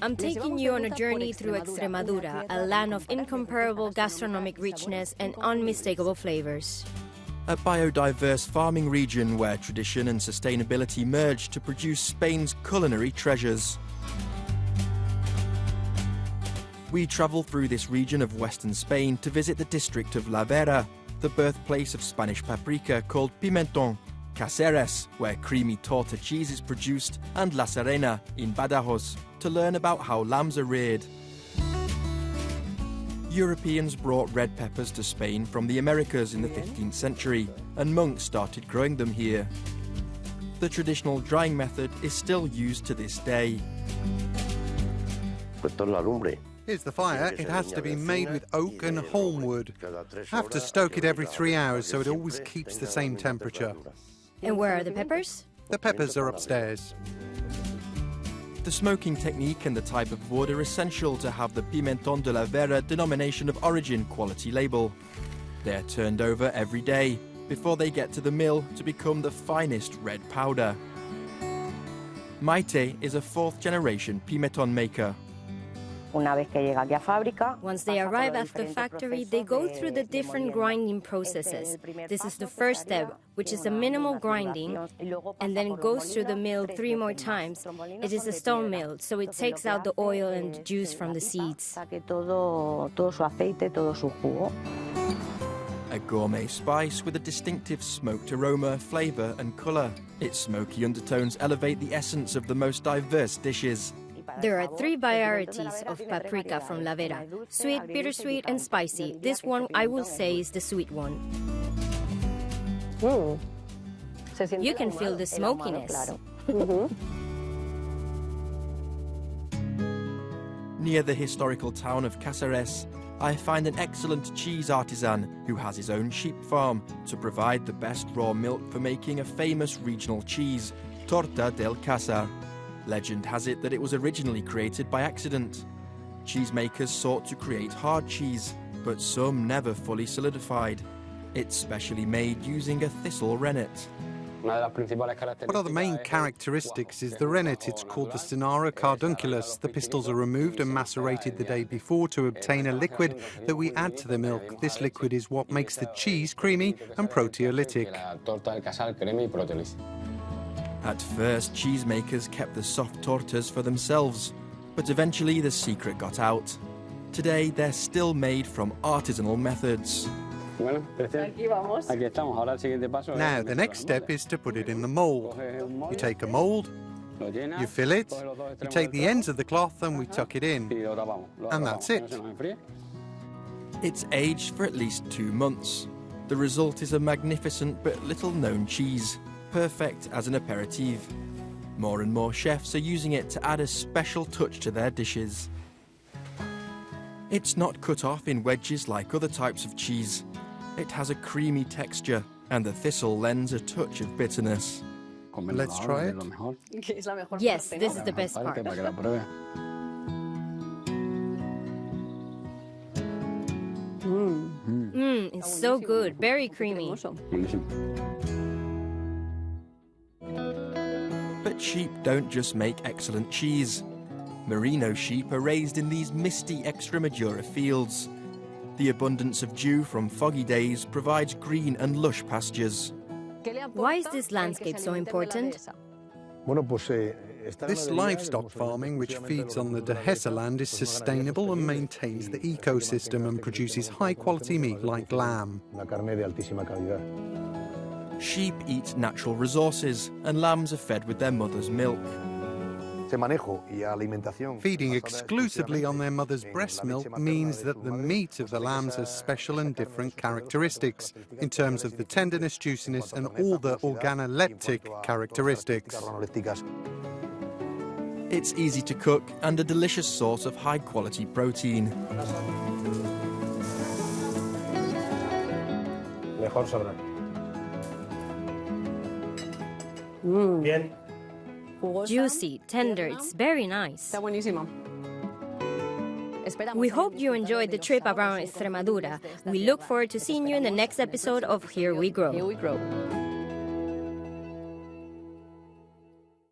I'm taking you on a journey through Extremadura, a land of incomparable gastronomic richness and unmistakable flavours. A biodiverse farming region where tradition and sustainability merge to produce Spain's culinary treasures. We travel through this region of western Spain to visit the district of La Vera, the birthplace of Spanish paprika called pimentón, Cáceres, where creamy torta cheese is produced, and La Serena in Badajoz, to learn about how lambs are reared. Europeans brought red peppers to Spain from the Americas in the 15th century, and monks started growing them here. The traditional drying method is still used to this day. Here's the fire. It has to be made with oak and holm wood. Have to stoke it every 3 hours so it always keeps the same temperature. And where are the peppers? The peppers are upstairs. The smoking technique and the type of wood are essential to have the Pimentón de la Vera denomination of origin quality label. They're turned over every day before they get to the mill to become the finest red powder. Maite is a fourth-generation pimentón maker. Once they arrive at the factory, they go through the different grinding processes. This is the first step, which is a minimal grinding, and then it goes through the mill 3 more times. It is a stone mill, so it takes out the oil and the juice from the seeds. A gourmet spice with a distinctive smoked aroma, flavour and colour. Its smoky undertones elevate the essence of the most diverse dishes. There are 3 varieties of paprika from La Vera: sweet, bittersweet and spicy. This one, I will say, is the sweet one. You can feel the smokiness. Near the historical town of Cáceres, I find an excellent cheese artisan who has his own sheep farm to provide the best raw milk for making a famous regional cheese, Torta del Cásar. Legend has it that it was originally created by accident. Cheesemakers sought to create hard cheese, but some never fully solidified. It's specially made using a thistle rennet. One of the main characteristics is the rennet. It's called the Cinara cardunculus. The pistils are removed and macerated the day before to obtain a liquid that we add to the milk. This liquid is what makes the cheese creamy and proteolytic. At first, cheesemakers kept the soft tortas for themselves, but eventually the secret got out. Today, they're still made from artisanal methods. Now, the next step is to put it in the mould. You take a mould, you fill it, you take the ends of the cloth and we tuck it in. And that's it. It's aged for at least 2 months. The result is a magnificent but little-known cheese, perfect as an aperitif. More and more chefs are using it to add a special touch to their dishes. It's not cut off in wedges like other types of cheese. It has a creamy texture, and the thistle lends a touch of bitterness. Let's try it. Yes, this is the best part. It's so good, very creamy. But sheep don't just make excellent cheese. Merino sheep are raised in these misty Extremadura fields. The abundance of dew from foggy days provides green and lush pastures. Why is this landscape so important? This livestock farming, which feeds on the Dehesa land, is sustainable and maintains the ecosystem and produces high-quality meat like lamb. Sheep eat natural resources, and lambs are fed with their mother's milk. Feeding exclusively on their mother's breast milk means that the meat of the lambs has special and different characteristics in terms of the tenderness, juiciness, and all the organoleptic characteristics. It's easy to cook and a delicious source of high-quality protein. Juicy, tender, it's very nice. We hope you enjoyed the trip around Extremadura. We look forward to seeing you in the next episode of Here We Grow.